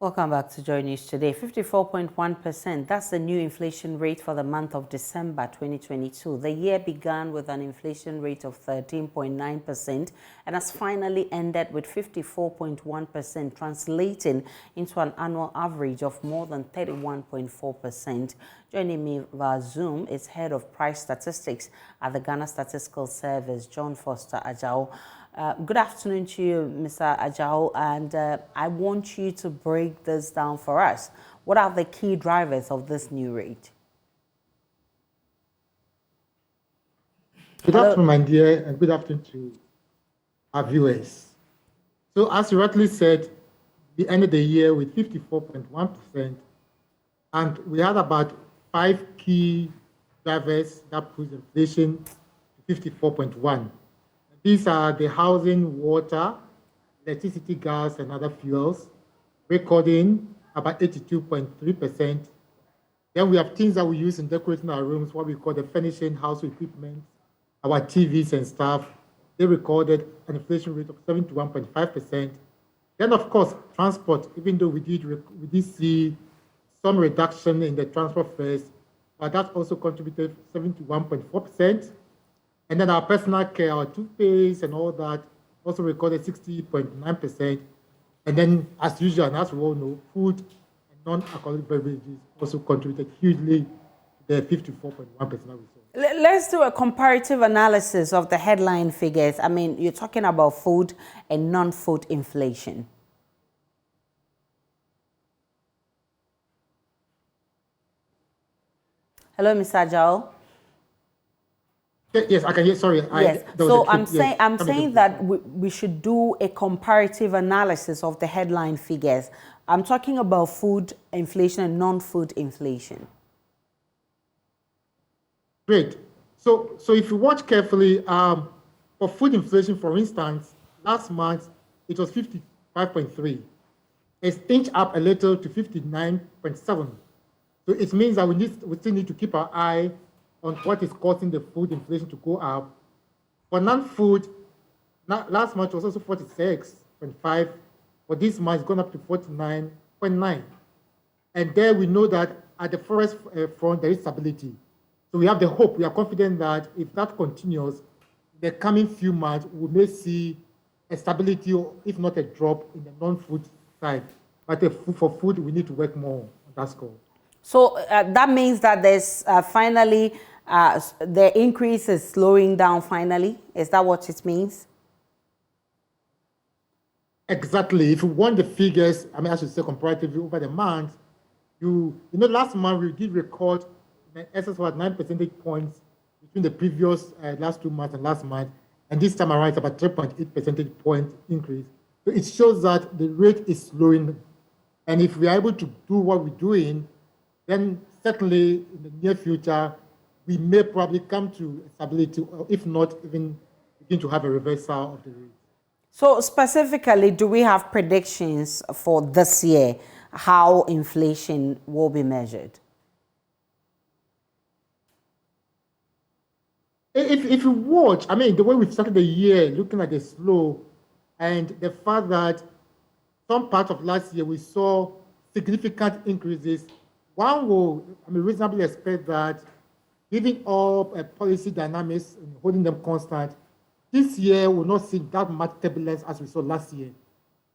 Welcome back to JoyNews today. 54.1%. That's the new inflation rate for the month of December 2022. The year began with an inflation rate of 13.9% and has finally ended with 54.1%, translating into an annual average of more than 31.4%. Joining me via Zoom is Head of Price Statistics at the Ghana Statistical Service, John Foster Ajao. Good afternoon to you, Mr. Ajao, and I want you to break this down for us. What are the key drivers of this new rate? Good afternoon, my dear, and good afternoon to our viewers. So, as you rightly said, we ended the year with 54.1%, and we had about 5 key drivers that pushed inflation to 54.1%. These are the housing, water, electricity, gas, and other fuels, recording about 82.3%. Then we have things that we use in decorating our rooms, what we call the furnishing, household equipment, our TVs and stuff. They recorded an inflation rate of 71.5%. Then, of course, transport, even though we did see some reduction in the transport fares, but that also contributed 71.4%. And then our personal care, our toothpaste and all that also recorded 60.9%. And then, as usual, and as we all know, food and non-alcoholic beverages also contributed hugely to the 54.1% we saw. Let's do a comparative analysis of the headline figures. I mean, you're talking about food and non-food inflation. Hello, Mr. Ajao. Yes, I can hear. Sorry. Yes. So I'm saying that we should do a comparative analysis of the headline figures. I'm talking about food inflation and non-food inflation. Great. So if you watch carefully, for food inflation, for instance, last month it was 55.3. It's inched up a little to 59.7. So it means that we still need to keep our eye on what is causing the food inflation to go up. For non-food, last month was also 46.5. For this month, it's gone up to 49.9. And there we know that at the forest front, there is stability. So we have the hope, we are confident that if that continues, in the coming few months, we may see a stability, or if not a drop in the non-food side. But for food, we need to work more on that score. So that means that there's finally, the increase is slowing down finally. Is that what it means? Exactly. If you want the figures, I mean, I should say comparatively over the month, you know, last month we did record an excess of 9 percentage points between the previous last 2 months and last month. And this time around, it's about 3.8 percentage point increase. So it shows that the rate is slowing. And if we are able to do what we're doing, then certainly in the near future, we may probably come to stability, or if not, even begin to have a reversal of the rate. So specifically, do we have predictions for this year, how inflation will be measured? If you watch, I mean, the way we started the year, looking at the slow, and the fact that some part of last year we saw significant increases, one will, I mean, reasonably expect that, giving all policy dynamics and holding them constant, this year will not see that much turbulence as we saw last year.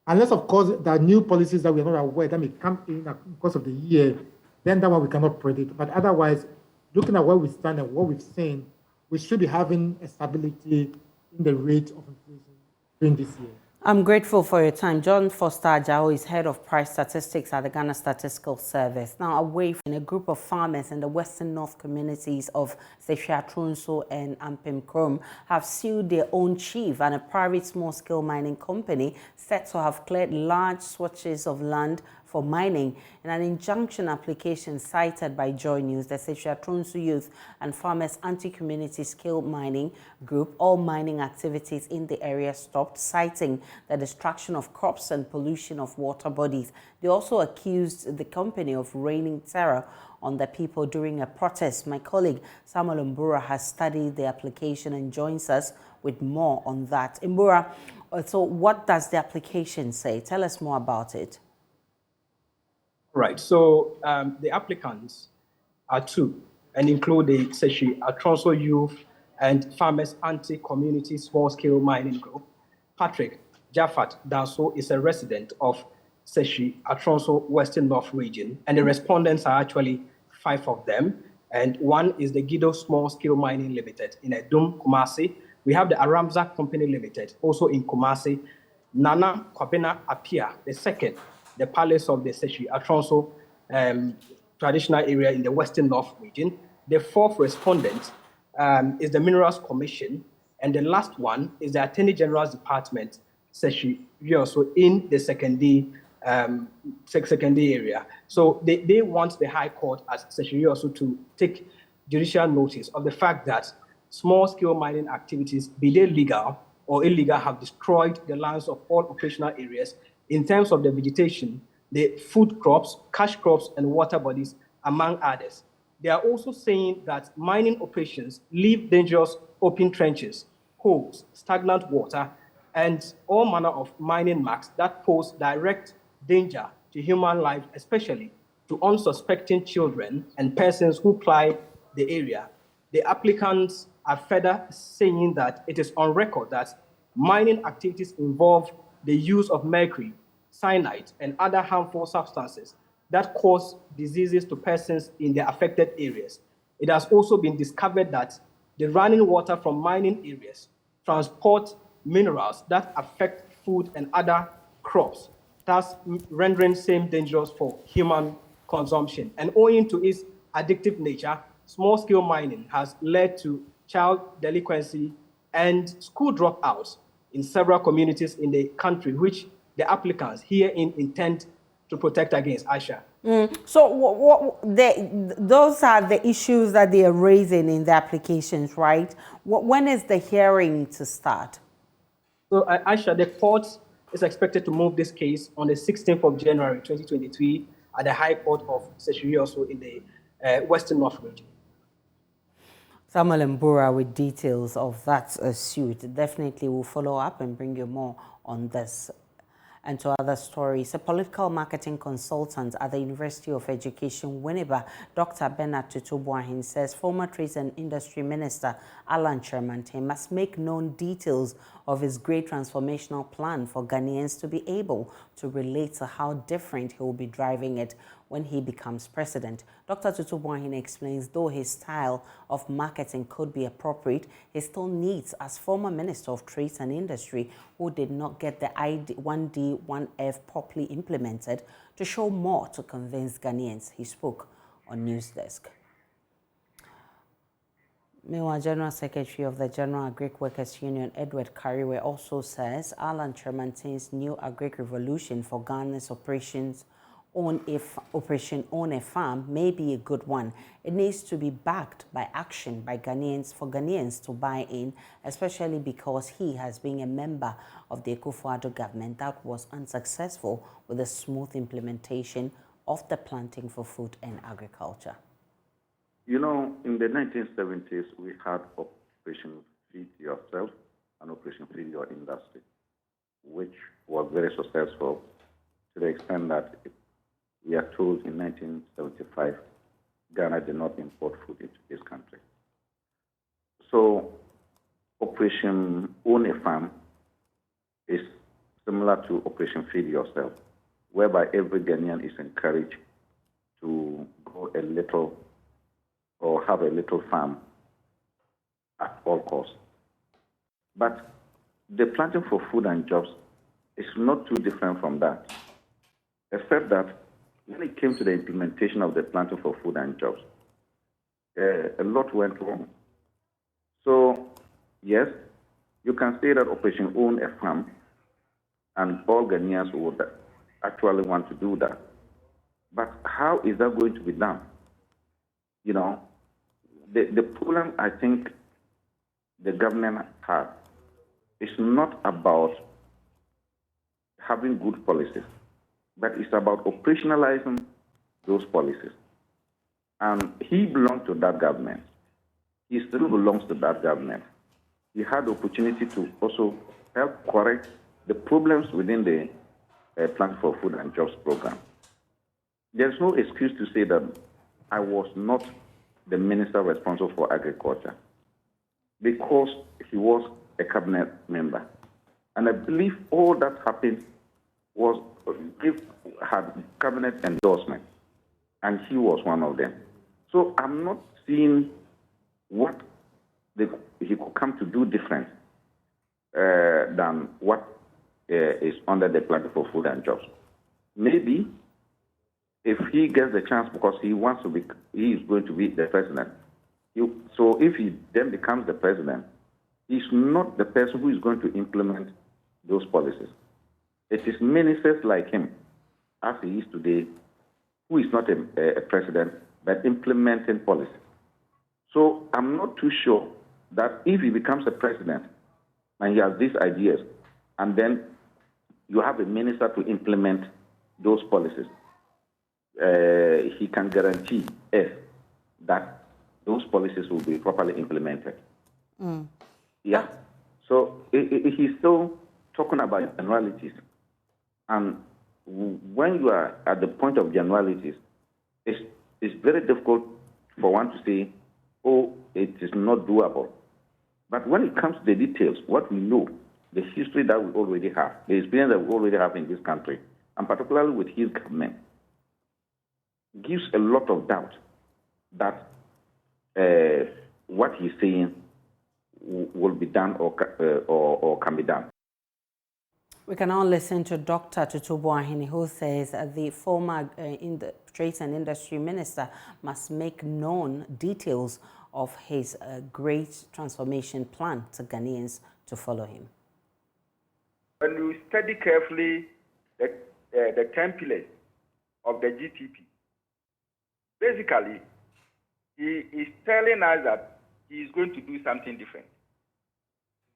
Unless, of course, there are new policies that we are not aware that may come in because of the year, then that one we cannot predict. But otherwise, looking at where we stand and what we've seen, we should be having a stability in the rate of inflation during this year. I'm grateful for your time. John Foster Ajao is Head of Price Statistics at the Ghana Statistical Service. Now, away from a group of farmers in the Western North communities of Sefiatronso and Ampem Krom have sued their own chief and a private small-scale mining company said to have cleared large swatches of land for mining. In an injunction application cited by JoyNews, the Sefiatronso Youth and Farmers Anti-Community Scale Mining Group, all mining activities in the area stopped, citing the destruction of crops and pollution of water bodies. They also accused the company of raining terror on the people during a protest. My colleague Samuel Mbura has studied the application and joins us with more on that. Mbura, so what does the application say? Tell us more about it. Right. So the applicants are two and include the Seshi Atronso Youth and Farmers Anti-Community Small-Scale Mining Group. Patrick Jaffat Danso is a resident of Seshi Atronso Western North region, and the respondents are actually 5 of them. And one is the Guido Small Scale Mining Limited in Edum, Kumasi. We have the Aramza Company Limited, also in Kumasi. Nana Kwabena Apia, the second, the palace of the Seshi Atronso traditional area in the Western North region. The fourth respondent is the Minerals Commission. And the last one is the Attorney General's Department, Seshi Rioso, in the secondary area. So they want the High Court as Seshi Rioso to take judicial notice of the fact that small-scale mining activities, be they legal or illegal, have destroyed the lands of all operational areas in terms of the vegetation, the food crops, cash crops, and water bodies, among others. They are also saying that mining operations leave dangerous open trenches, holes, stagnant water, and all manner of mining marks that pose direct danger to human life, especially to unsuspecting children and persons who ply the area. The applicants are further saying that it is on record that mining activities involve the use of mercury, cyanide, and other harmful substances that cause diseases to persons in the affected areas. It has also been discovered that the running water from mining areas transport minerals that affect food and other crops, thus rendering same dangerous for human consumption. And owing to its addictive nature, small-scale mining has led to child delinquency and school dropouts in several communities in the country, which the applicants herein intend to protect against. Aisha. So those are the issues that they are raising in the applications, right? When is the hearing to start? So, Aisha, the court is expected to move this case on the 16th of January 2023 at the High Court of Seshiri, also in the Western North region. Samuel Mbura with details of that suit. Definitely will follow up and bring you more on this. And to other stories, a political marketing consultant at the University of Education, Winneba, Dr. Bernard Tutubuahin, says former Trade and Industry Minister Alan Chermante must make known details of his great transformational plan for Ghanaians to be able to relate to how different he will be driving it when he becomes president. Dr. Tutubuahin explains though his style of marketing could be appropriate, he still needs, as former Minister of Trade and Industry, who did not get the 1D, 1F properly implemented, to show more to convince Ghanaians. He spoke on Newsdesk. Meanwhile, General Secretary of the General Agric Workers Union, Edward Kariwe, also says Alan Chermante's new Agric Revolution for Ghana's Operation Own a Farm may be a good one. It needs to be backed by action by Ghanaians for Ghanaians to buy in, especially because he has been a member of the Akufo-Addo government that was unsuccessful with the smooth implementation of the Planting for Food and Agriculture. You know, in the 1970s, we had Operation Feed Yourself and Operation Feed Your Industry, which was very successful to the extent that we are told in 1975, Ghana did not import food into this country. So Operation Own a Farm is similar to Operation Feed Yourself, whereby every Ghanaian is encouraged to grow a little or have a little farm at all costs. But the Planting for Food and Jobs is not too different from that, except that when it came to the implementation of the Planting for Food and Jobs, a lot went wrong. So, yes, you can say that Operation Own a Farm, and all Ghanaians would actually want to do that. But how is that going to be done? You know, the problem I think the government has is not about having good policies, but it's about operationalizing those policies. And he belonged to that government. He still belongs to that government. He had the opportunity to also help correct the problems within the Planting for Food and Jobs program. there's no excuse to say that I was not the minister responsible for agriculture, because he was a cabinet member. And I believe all that happened had cabinet endorsement, and he was one of them. So I'm not seeing what he could come to do different than what is under the Plan for Food and Jobs. Maybe if he gets the chance, because he is going to be the president. So if he then becomes the president, he's not the person who is going to implement those policies. It is ministers like him, as he is today, who is not a president, but implementing policies. So I'm not too sure that if he becomes a president and he has these ideas, and then you have a minister to implement those policies, he can guarantee us that those policies will be properly implemented. Yeah. So he's still talking about generalities. And when you are at the point of generalities, it's very difficult for one to say, oh, it is not doable. But when it comes to the details, what we know, the history that we already have, the experience that we already have in this country, and particularly with his government, gives a lot of doubt that what he's saying will be done or can be done. We can now listen to Dr. Tutubu Ahini, who says the former Trade and Industry Minister must make known details of his great transformation plan to Ghanaians to follow him. When you study carefully the 10 pillars of the GTP, basically, he is telling us that he is going to do something different.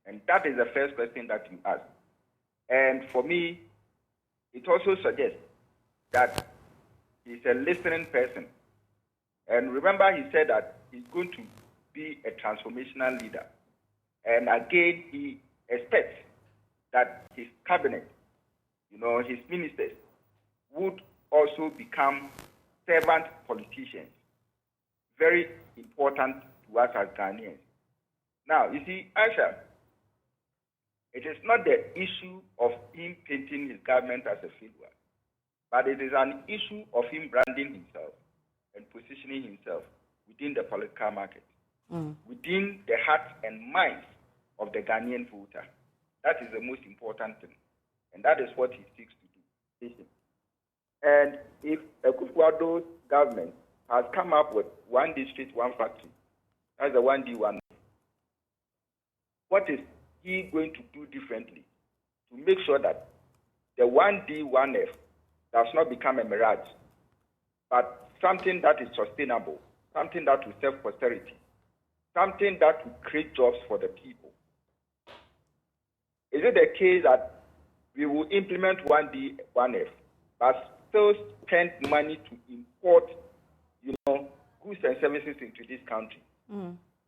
And that is the first question that you ask. And for me, it also suggests that he's a listening person. And remember, he said that he's going to be a transformational leader. And again, he expects that his cabinet, his ministers, would also become servant politicians. Very important to us as Ghanaians. Now, you see, Aisha, it is not the issue of him painting his government as a failure, but it is an issue of him branding himself and positioning himself within the political market, within the hearts and minds of the Ghanaian voter. That is the most important thing, and that is what he seeks to do. And if Akufo-Addo's government has come up with one district, one factory, that's the 1D1, what is he going to do differently to make sure that the 1D, 1F does not become a mirage, but something that is sustainable, something that will serve posterity, something that will create jobs for the people? Is it the case that we will implement 1D, 1F, but still spend money to import, goods and services into this country?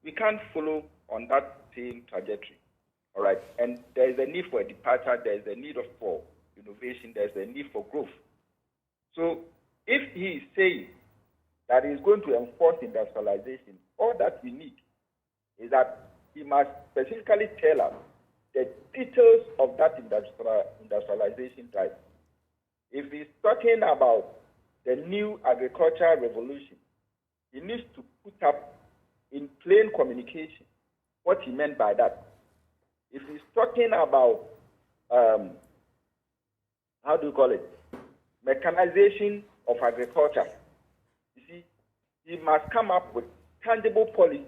We can't follow on that same trajectory. All right, and there is a need for a departure, there is a need for innovation, there is a need for growth. So if he is saying that he is going to enforce industrialization, all that we need is that he must specifically tell us the details of that industrialization drive. If he's talking about the new agricultural revolution, he needs to put up in plain communication what he meant by that. If he's talking about, mechanization of agriculture, you see, he must come up with tangible policy,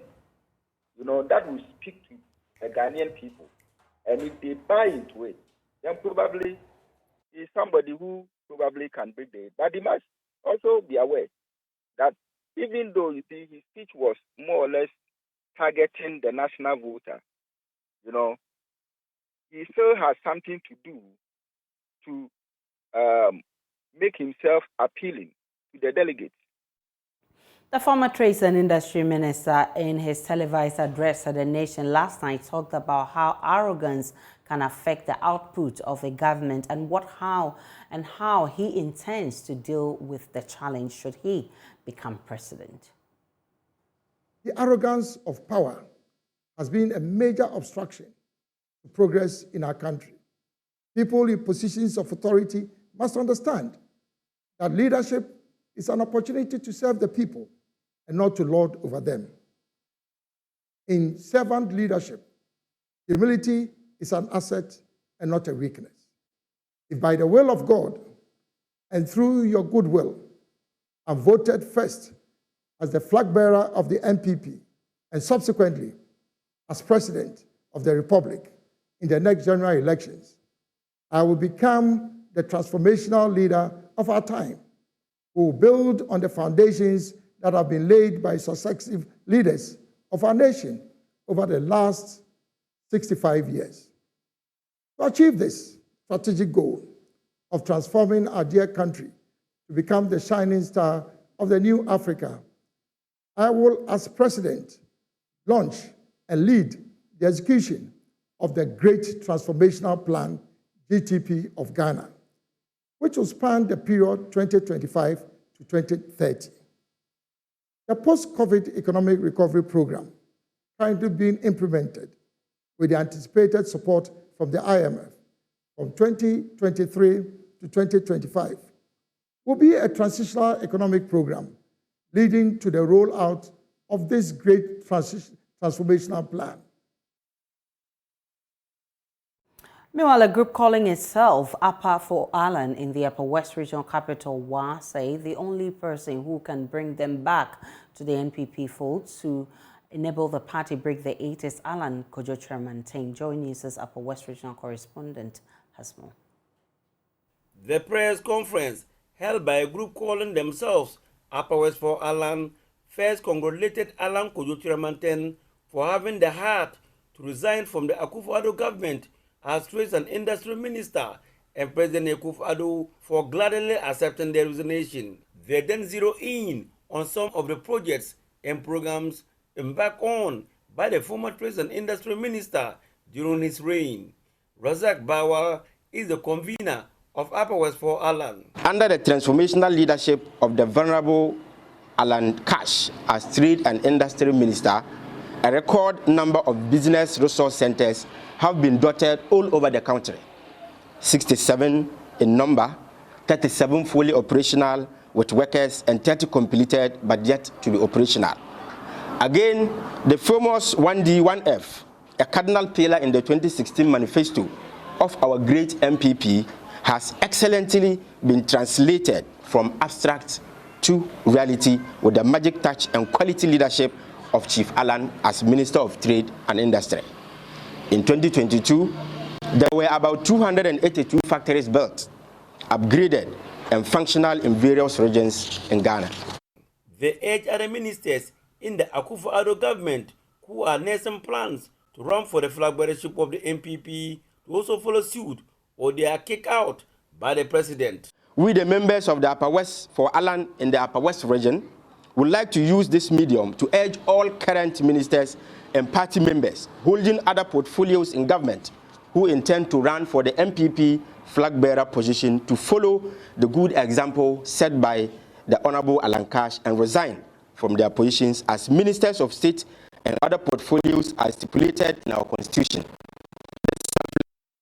that will speak to the Ghanaian people. And if they buy into it, then probably he's somebody who probably can bring the. But he must also be aware that even though, you see, his speech was more or less targeting the national voter, he still has something to do to make himself appealing to the delegates. The former Trade and Industry Minister, in his televised address to the nation last night, talked about how arrogance can affect the output of a government and how he intends to deal with the challenge should he become president. The arrogance of power has been a major obstruction to progress in our country. People in positions of authority must understand that leadership is an opportunity to serve the people and not to lord over them. In servant leadership, humility is an asset and not a weakness. If by the will of God and through your goodwill, I'm voted first as the flag bearer of the NPP and subsequently as President of the Republic in the next general elections, I will become the transformational leader of our time, who will build on the foundations that have been laid by successive leaders of our nation over the last 65 years. To achieve this strategic goal of transforming our dear country to become the shining star of the new Africa, I will, as President, launch and lead the execution of the Great Transformational Plan, GTP of Ghana, which will span the period 2025 to 2030. The post-COVID economic recovery program, currently being implemented with the anticipated support from the IMF from 2023 to 2025, will be a transitional economic program leading to the rollout of this great transformational plan. Meanwhile, a group calling itself Upper for Alan in the Upper West Regional Capital, WA, say the only person who can bring them back to the NPP fold to enable the party break the 8 is Alan Kojo-Kyerematen. JoyNews' Upper West Regional correspondent has more. The press conference held by a group calling themselves Upper West for Alan first congratulated Alan Kojo-Kyerematen for having the heart to resign from the Akufo-Addo government as Trade and Industry Minister, and President Akufo-Addo for gladly accepting their resignation. They then zero in on some of the projects and programs embarked on by the former Trade and Industry Minister during his reign. Razak Bawa is the convener of Upper West for Alan. Under the transformational leadership of the venerable Alan Cash as Trade and Industry Minister, a record number of business resource centers have been dotted all over the country. 67 in number, 37 fully operational with workers and 30 completed but yet to be operational. Again, the famous 1D, 1F, a cardinal pillar in the 2016 manifesto of our great MPP, has excellently been translated from abstract to reality with the magic touch and quality leadership of Chief Alan as Minister of Trade and Industry. In 2022, there were about 282 factories built, upgraded, and functional in various regions in Ghana. They urge other ministers in the Akufo-Addo government who are nursing plans to run for the flag bearership of the NPP to also follow suit, or they are kicked out by the president. We, the members of the Upper West for Alan in the Upper West region, would like to use this medium to urge all current ministers and party members holding other portfolios in government who intend to run for the MPP flag bearer position to follow the good example set by the Honorable Alan Cash and resign from their positions as ministers of state and other portfolios as stipulated in our constitution.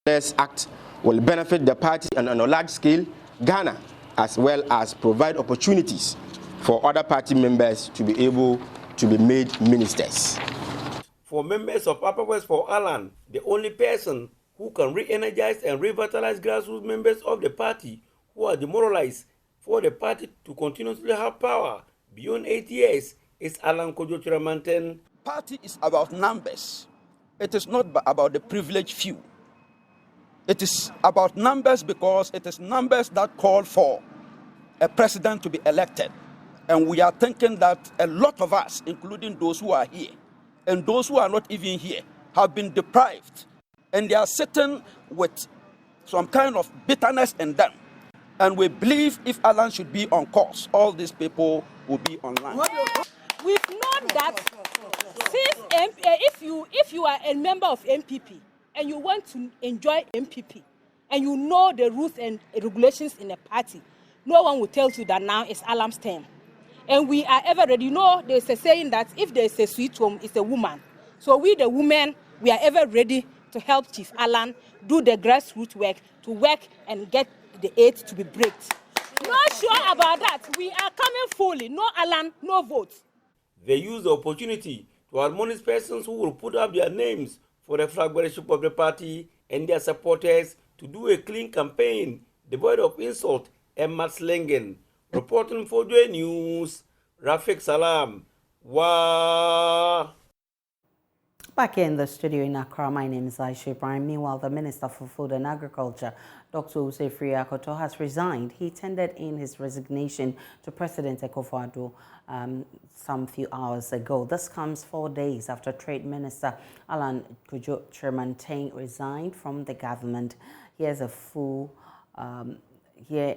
This act will benefit the party and on a large scale Ghana, as well as provide opportunities for other party members to be able to be made ministers. For members of Upper West for Alan, the only person who can re-energize and revitalize grassroots members of the party who are demoralized for the party to continuously have power beyond 8 years is Alan Kojo-Kyerematen. Party is about numbers. It is not about the privileged few. It is about numbers because it is numbers that call for a president to be elected. And we are thinking that a lot of us, including those who are here, and those who are not even here, have been deprived. And they are sitting with some kind of bitterness in them And we believe if Alan should be on course, all these people will be online. We've known that since if you are a member of MPP and you want to enjoy MPP and you know the rules and regulations in the party, no one will tell you that now it's Alan's term. And we are ever ready. You know, there's a saying that if there's a sweet home, it's a woman. So we, the women, we are ever ready to help Chief Alan do the grassroots work, to work and get the aid to be braked. Not sure about that. We are coming fully. No Alan, no votes. They use the opportunity to admonish persons who will put up their names for the flag bearership of the party and their supporters to do a clean campaign devoid of insult and mudslinging. Reporting for JoyNews, Rafiq Salam. Wah. Back here in the studio in Accra, my name is Aisha Ibrahim. Meanwhile, the Minister for Food and Agriculture, Dr. Usefri Akoto, has resigned. He tendered in his resignation to President Akufo-Addo some few hours ago. This comes 4 days after Trade Minister Alan Kojo-Kyerematen resigned from the government. Here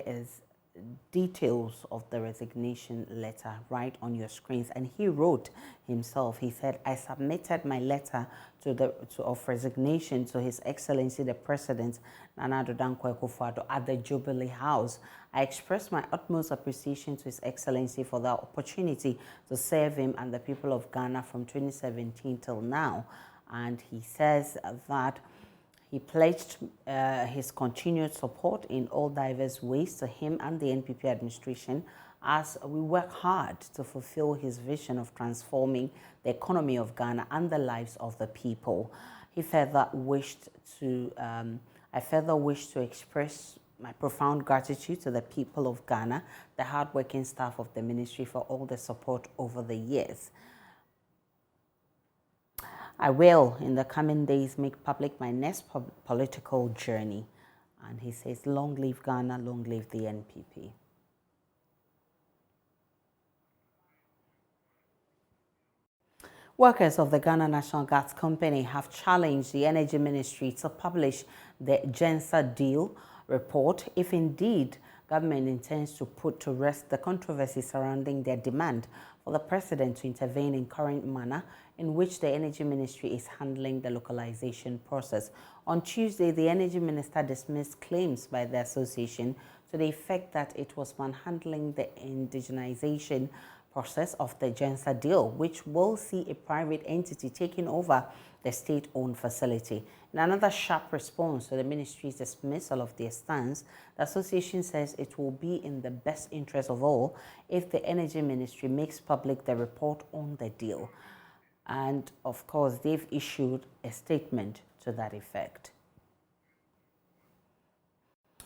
is details of the resignation letter right on your screens, and he wrote himself. He said, I submitted my letter of resignation to His Excellency the President Nana Addo Dankwa Akufo-Addo at the Jubilee House. I express my utmost appreciation to His Excellency for the opportunity to serve him and the people of Ghana from 2017 till now. And he says that he pledged his continued support in all diverse ways to him and the NPP administration as we work hard to fulfill his vision of transforming the economy of Ghana and the lives of the people. He further wished to, I further wish to express my profound gratitude to the people of Ghana, the hardworking staff of the ministry, for all the support over the years. I will, in the coming days, make public my next political journey. And he says, long live Ghana, long live the NPP. Workers of the Ghana National Gas Company have challenged the Energy Ministry to publish the JENSA deal report if indeed government intends to put to rest the controversy surrounding their demand for the president to intervene in current manner in which the Energy Ministry is handling the localization process. On Tuesday, the Energy Minister dismissed claims by the association to the effect that it was manhandling the indigenization process of the JENSA deal, which will see a private entity taking over the state-owned facility. In another sharp response to the ministry's dismissal of their stance, the association says it will be in the best interest of all if the Energy Ministry makes public the report on the deal. And of course, they've issued a statement to that effect.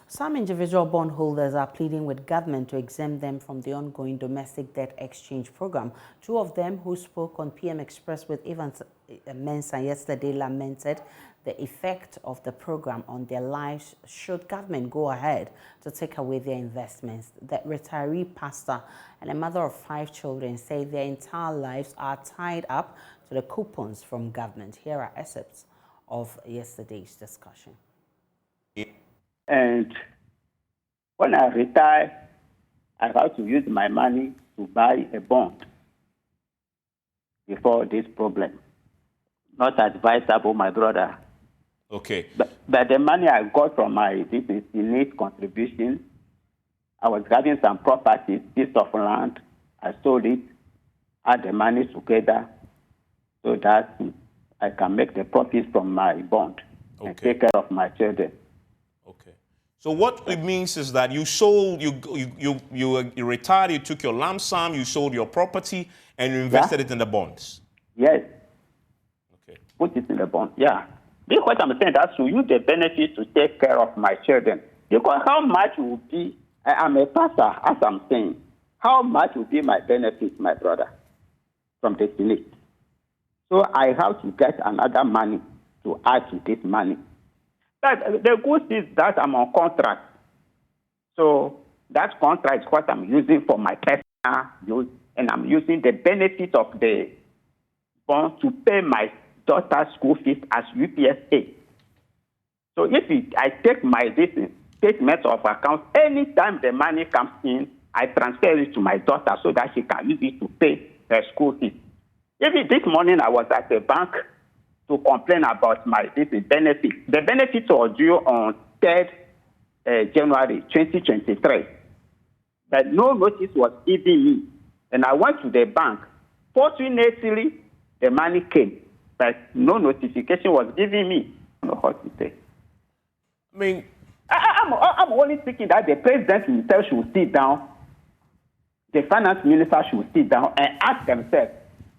Some individual bondholders are pleading with government to exempt them from the ongoing domestic debt exchange program. Two of them who spoke on PM Express with Evans Mensah yesterday lamented the effect of the program on their lives should government go ahead to take away their investments. The retiree pastor and a mother of 5 children say their entire lives are tied up to the coupons from government. Here are excerpts of yesterday's discussion. And when I retire, I have to use my money to buy a bond before this problem. Not advisable, my brother. Okay. But the money I got from my business elite contribution, I was having some properties, piece of land. I sold it, add the money together so that I can make the profits from my bond and take care of my children. Okay. So what it means is that you sold, you retired, you took your lump sum, you sold your property, and you invested it in the bonds. Yes. Okay. Put it in the bond. Yeah. Because what I'm saying, that's to use the benefit to take care of my children. Because how much will be, I'm a pastor, as I'm saying, how much will be my benefit, my brother, from the Senate? So I have to get another money to add to this money. But the good is that I'm on contract. So that contract is what I'm using for my personal use, and I'm using the benefit of the bond to pay my daughter's school fees as UPSA. So if I take my business statement of account. Anytime the money comes in, I transfer it to my daughter so that she can use it to pay her school fees. Even this morning, I was at the bank to complain about my benefit. The benefits were due on 3rd January 2023. But no notice was given me. And I went to the bank. Fortunately, the money came, but no notification was given me. I don't know what to say. I mean, I'm only thinking that the president himself should sit down, the finance minister should sit down and ask themselves,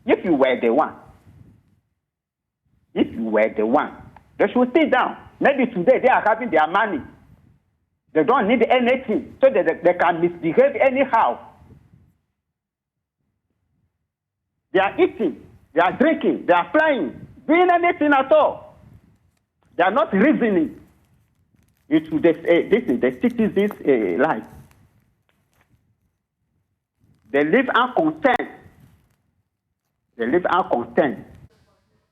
if you were the one, they should sit down. Maybe today they are having their money. They don't need anything, so that they can misbehave anyhow. They are eating, they are drinking, they are flying, doing anything at all. They are not reasoning. This is the citizens' life. They live uncontent.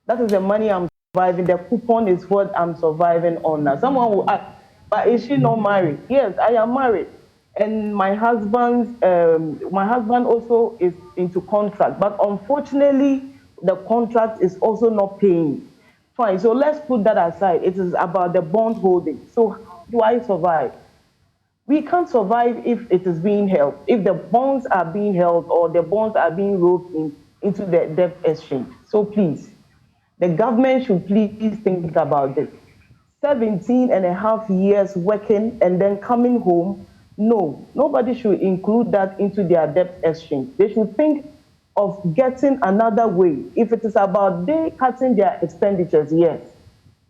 That is the money I'm surviving. The coupon is what I'm surviving on now. Someone will ask, but is she not married? Yes, I am married. And my husband also is into contract. But unfortunately, the contract is also not paying. Fine, so let's put that aside. It is about the bond holding. So how do I survive? We can't survive if it is being held. If the bonds are being held or the bonds are being rolled into the debt exchange. So please, the government should please think about this. 17 and a half years working and then coming home. No, nobody should include that into their debt exchange. They should think of getting another way. If it is about they cutting their expenditures, yes.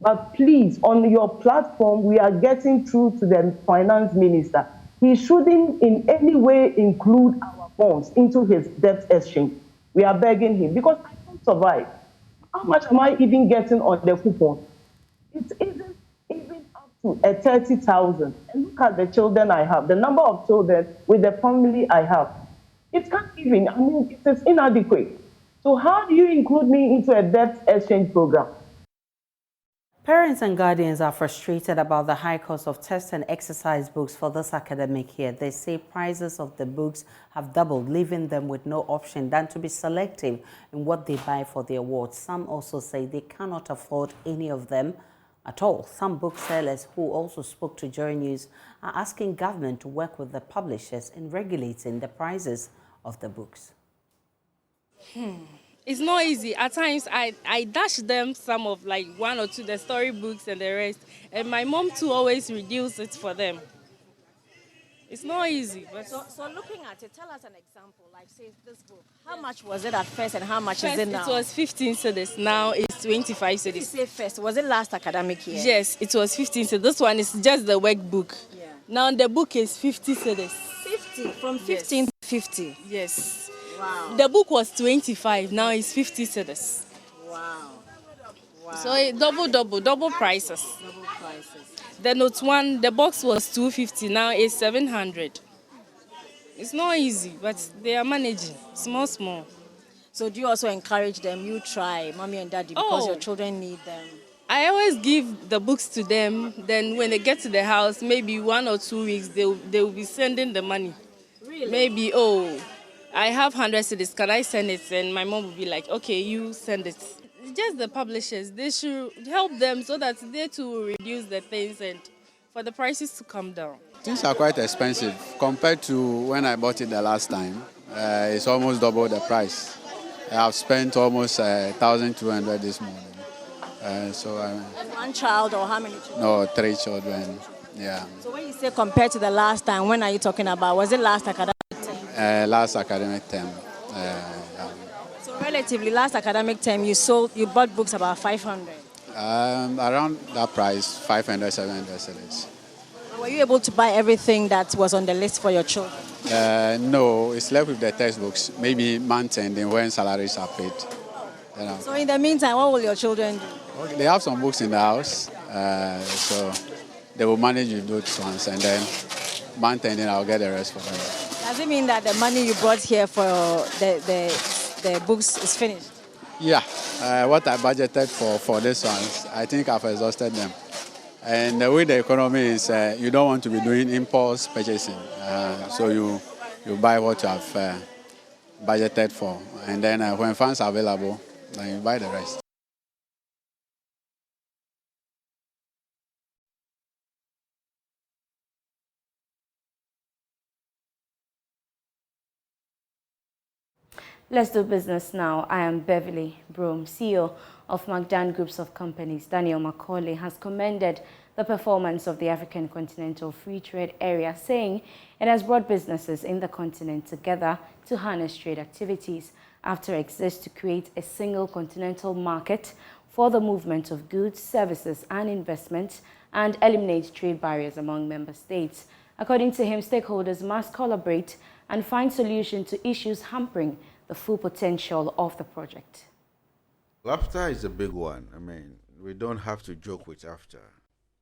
But please, on your platform, we are getting through to the finance minister. He shouldn't in any way include our bonds into his debt exchange. We are begging him because I can't survive. How much am I even getting on the coupon? It isn't even up to 30,000. And look at the children I have, the number of children with the family I have. It can't even, it is inadequate. So how do you include me into a debt exchange program? Parents and guardians are frustrated about the high cost of test and exercise books for this academic year. They say prices of the books have doubled, leaving them with no option than to be selective in what they buy for the awards. Some also say they cannot afford any of them at all. Some booksellers who also spoke to JoyNews are asking government to work with the publishers in regulating the prices of the books. It's not easy. At times, I dash them some of like one or two, the storybooks and the rest. And my mom too always reduces it for them. It's not easy. But so looking at it, tell us an example. Like say this book, how much was it at first and how much is it now? It was 15 cedis. Now it's 25 cedis. You say first, was it last academic year? Yes, it was 15 cedis. This one is just the workbook. Yeah. Now the book is 50 cedis. 50? From 15 to 50? Yes. Wow. The book was 25, now it's 50 cedis. Wow. So double prices. Double prices. The note one, the box was 250, now it's 700. It's not easy, but they are managing, small. So do you also encourage them, you try, mommy and daddy, because your children need them? I always give the books to them, then when they get to the house, maybe 1 or 2 weeks, they will be sending the money. Really? Maybe, I have 100 cedis, can I send it? And my mom will be like, okay, you send it. Just the publishers, they should help them so that they too will reduce the things and for the prices to come down. Things are quite expensive compared to when I bought it the last time. It's almost double the price. I've spent almost 1,200 this morning. And one child or how many children? No, 3 children, yeah. So when you say compared to the last time, when are you talking about? Was it last academic term? Last academic term. So relatively, last academic term, you bought books about 500? Around that price, 500, 700 cedis. Were you able to buy everything that was on the list for your children? No, it's left with the textbooks, maybe month ending when salaries are paid. So in the meantime, what will your children do? Okay, they have some books in the house, so they will manage with those ones, and then month ending I'll get the rest for them. Does it mean that the money you brought here for the books is finished? Yeah, what I budgeted for this ones, I think I've exhausted them. And the way the economy is, you don't want to be doing impulse purchasing. So you buy what you have budgeted for. And then when funds are available, then you buy the rest. Let's do business now. I am Beverly Broom, CEO of McDan Groups of Companies. Daniel Macaulay has commended the performance of the African Continental Free Trade Area, saying it has brought businesses in the continent together to harness trade activities after exists to create a single continental market for the movement of goods, services and investments and eliminate trade barriers among member states. According to him, stakeholders must collaborate and find solutions to issues hampering the full potential of the project. Laughter is a big one. I mean, we don't have to joke with after.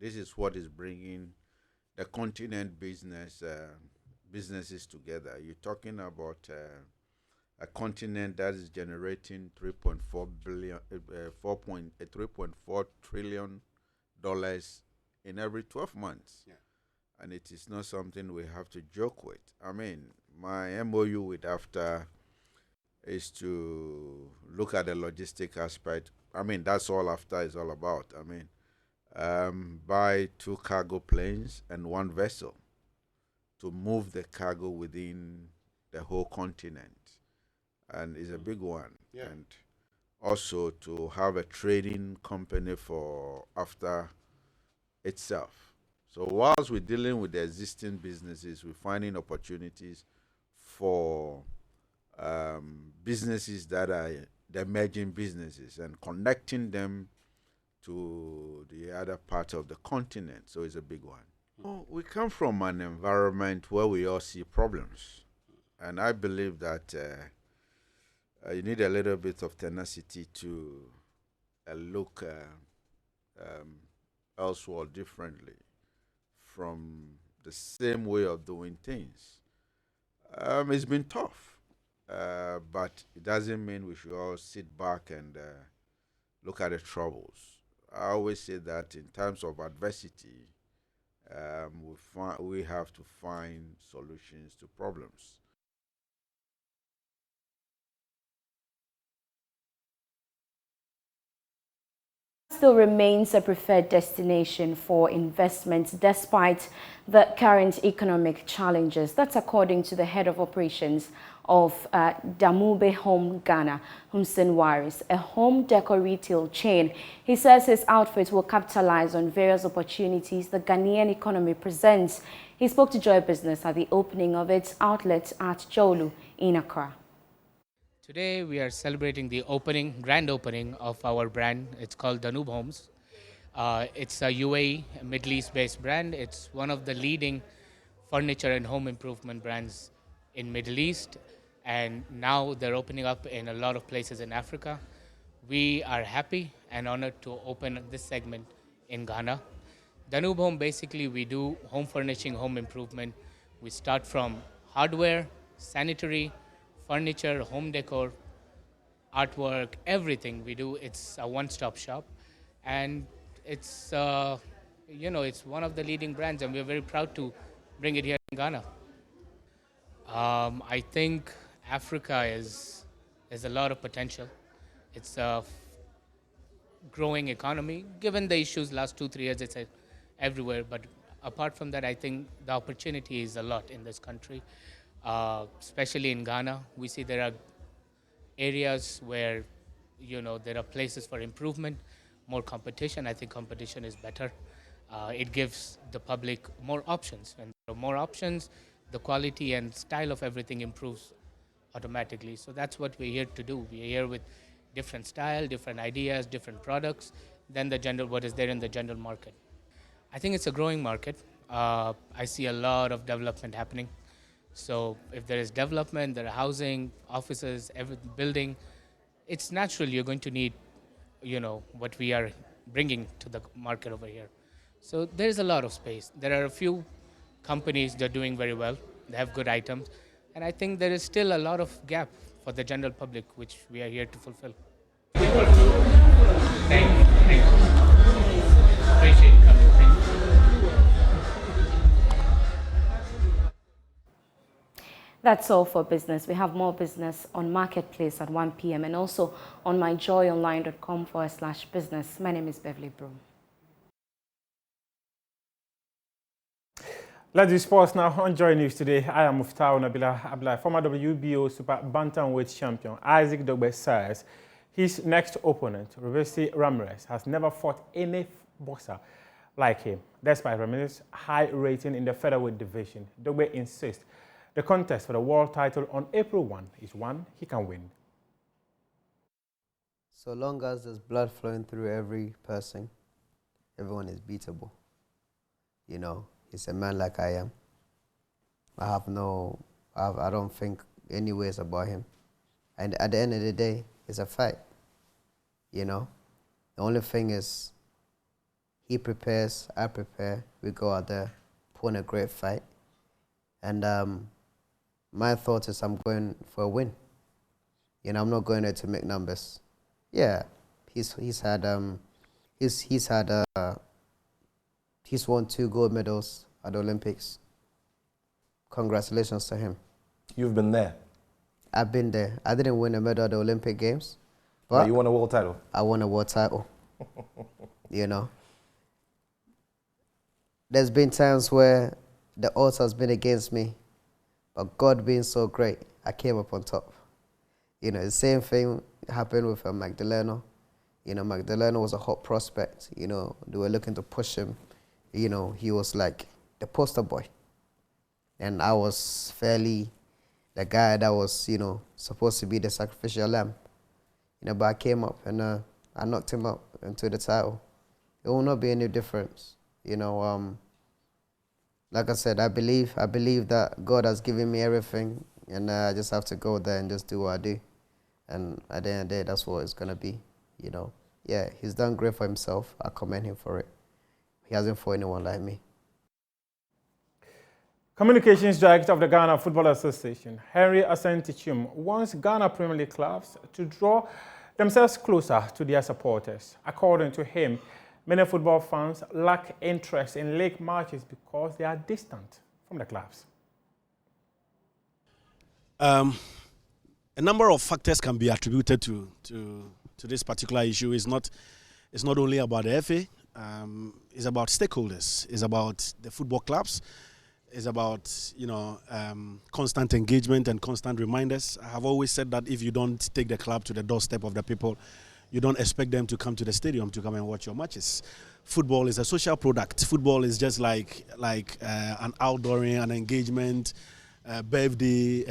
This is what is bringing the continent businesses together. You're talking about a continent that is generating $3.4 trillion in every 12 months. Yeah. And it is not something we have to joke with. I mean, my MOU with AFTA is to look at the logistic aspect. I mean, that's all AFTA is all about. I mean, buy 2 cargo planes and 1 vessel to move the cargo within the whole continent. And it's a big one. Yeah. And also to have a trading company for AFTA itself. So whilst we're dealing with the existing businesses, we're finding opportunities for businesses that are the emerging businesses and connecting them to the other part of the continent. So it's a big one. Well, we come from an environment where we all see problems. And I believe that you need a little bit of tenacity to look elsewhere differently from the same way of doing things. It's been tough. But it doesn't mean we should all sit back and look at the troubles. I always say that in times of adversity, we have to find solutions to problems. Still remains a preferred destination for investments despite the current economic challenges. That's according to the head of operations of Damube Home Ghana, Humsen Waris, a home decor retail chain. He says his outfit will capitalize on various opportunities the Ghanaian economy presents. He spoke to Joy Business at the opening of its outlet at Jolu in Accra. Today we are celebrating the grand opening of our brand. It's called Danube Homes. It's a UAE, Middle East-based brand. It's one of the leading furniture and home improvement brands in Middle East, and now they're opening up in a lot of places in Africa. We are happy and honored to open this segment in Ghana. Danube Home, basically we do home furnishing, home improvement. We start from hardware, sanitary, furniture, home decor, artwork, everything we do. It's a one-stop shop, and it's it's one of the leading brands, and we're very proud to bring it here in Ghana. I think Africa is a lot of potential. It's a growing economy. Given the issues last 2-3 years, it's everywhere. But apart from that, I think the opportunity is a lot in this country. Especially in Ghana, we see there are areas where, there are places for improvement, more competition. I think competition is better. It gives the public more options. When there are more options, the quality and style of everything improves automatically. So that's what we're here to do. We're here with different style, different ideas, different products than what is there in the general market. I think it's a growing market. I see a lot of development happening. So if there is development, there are housing, offices, building, it's natural you're going to need, what we are bringing to the market over here. So there's a lot of space. There are a few companies that are doing very well. They have good items. And I think there is still a lot of gap for the general public, which we are here to fulfill. Thank you. Appreciate it coming. Thank you. That's all for business. We have more business on Marketplace at 1 p.m. and also on myjoyonline.com/business. My name is Beverly Broom. Let's do sports now on Joy News today. I am Muftau Nabila Abla. Former WBO Super Bantamweight champion Isaac Dogbe says his next opponent, Roberto Ramirez, has never fought any boxer like him. Despite Ramirez's high rating in the featherweight division, Dogbe insists the contest for the world title on April 1 is one he can win. So long as there's blood flowing through every person, everyone is beatable. You know, he's a man like I am. I don't think any ways about him. And at the end of the day, it's a fight. You know, the only thing is he prepares, I prepare, we go out there, put in a great fight. And my thought is I'm going for a win. You know, I'm not going there to make numbers. Yeah, he's won 2 gold medals at the Olympics. Congratulations to him. You've been there. I've been there. I didn't win a medal at the Olympic Games, but you won a world title. I won a world title. You know, there's been times where the odds has been against me, but God being so great, I came up on top. You know, the same thing happened with Magdaleno. You know, Magdaleno was a hot prospect. You know, they were looking to push him. You know, he was like the poster boy. And I was fairly the guy that was, you know, supposed to be the sacrificial lamb. You know, but I came up and I knocked him up into the title. It will not be any difference. You know, like I said, I believe that God has given me everything, and I just have to go there and just do what I do. And at the end of the day, that's what it's going to be, you know. Yeah, he's done great for himself. I commend him for it. He hasn't fought anyone like me. Communications Director of the Ghana Football Association, Henry Asante-Chum, wants Ghana Premier League clubs to draw themselves closer to their supporters. According to him, many football fans lack interest in league matches because they are distant from the clubs. A number of factors can be attributed to this particular issue. It's not only about the FA. It's about stakeholders. It's about the football clubs. It's about, you know, constant engagement and constant reminders. I have always said that if you don't take the club to the doorstep of the people, you don't expect them to come to the stadium to come and watch your matches. Football is a social product. Football is just like an outdooring, an engagement, birthday,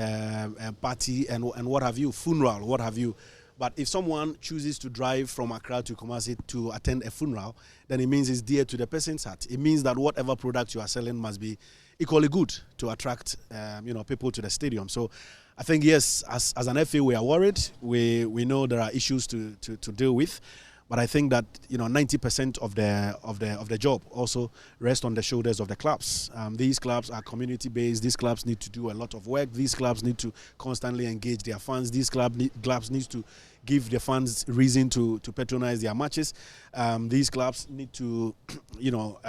party, and what have you, funeral, what have you. But if someone chooses to drive from Accra to Kumasi to attend a funeral, then it means it's dear to the person's heart. It means that whatever product you are selling must be equally good to attract you know, people to the stadium. So I think, yes, as an FA, we are worried. We know there are issues to deal with. But I think that, you know, 90% of the job also rests on the shoulders of the clubs. These clubs are community-based. These clubs need to do a lot of work. These clubs need to constantly engage their fans. These clubs need to give the fans reason to patronize their matches. These clubs need to, you know,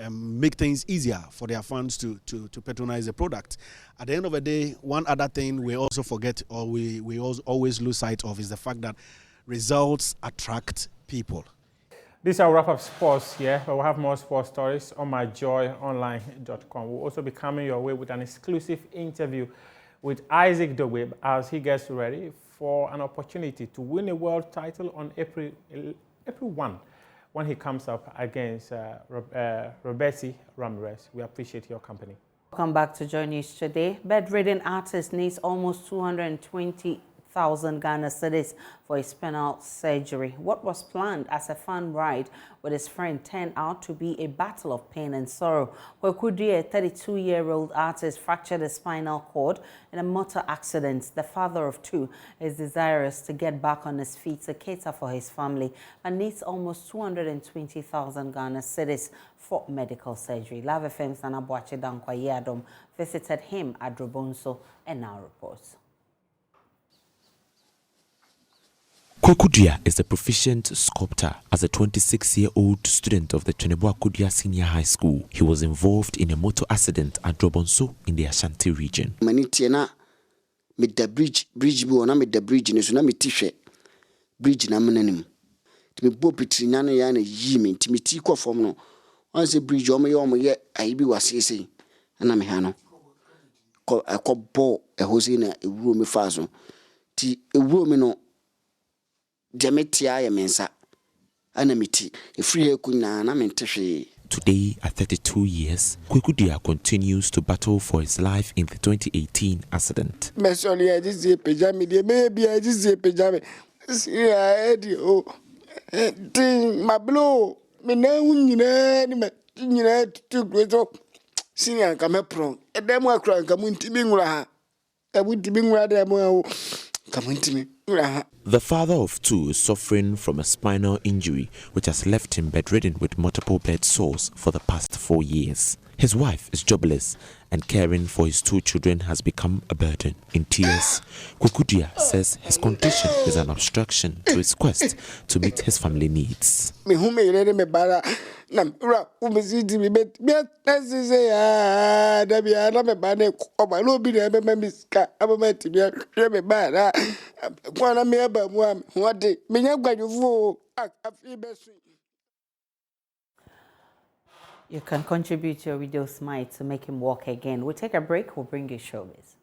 make things easier for their fans to patronize the product. At the end of the day, one other thing we also forget, or we always lose sight of, is the fact that results attract people. This is our wrap-up sports here, but we'll have more sports stories on myjoyonline.com. We'll also be coming your way with an exclusive interview with Isaac Dogbe as he gets ready for an opportunity to win a world title on April 1 when he comes up against Roberto Ramirez. We appreciate your company. Welcome back to JoyNews today. Bedridden artist needs almost 220,000 Ghana cedis for his spinal surgery. What was planned as a fun ride with his friend turned out to be a battle of pain and sorrow. Kwekudi, a 32-year-old artist, fractured his spinal cord in a motor accident. The father of 2 is desirous to get back on his feet to cater for his family and needs almost 220,000 Ghana cedis for medical surgery. Love FM's Nana Boache Dankwa Yadom visited him at Drobonso and now reports. Kwekudua is a proficient sculptor. As a 26-year-old student of the Tunebua Kudua Senior High School, he was involved in a motor accident at Drobonso in the Ashanti region. Manitiana with the bridge bi wona with the bridge so na metishe bridge na menanim. To me bo pitrinya na ya na yi me ntimiti kɔ fam no. On say bridge o me ye ayi bi wasese na me ha no. Ko bo ehosi na ewuro me fa so. Ti ewuro me no Demetia Mensa Anamiti, a free kuna na menteshi. Today, at 32 years, Kwekudua continues to battle for his life in the 2018 accident. Sorry, I just say pajama, maybe I just say pajama. See, I had you. My blow, me now, you know, to great up. See, I come up wrong. A demo crank, come into Bingura. I would be rather more. Come into me. The father of two is suffering from a spinal injury which has left him bedridden with multiple bed sores for the past 4 years. His wife is jobless and caring for his 2 children has become a burden. In tears, Kwekudua says his condition is an obstruction to his quest to meet his family needs. You can contribute your video smile to make him walk again. We'll take a break. We'll bring you showbiz.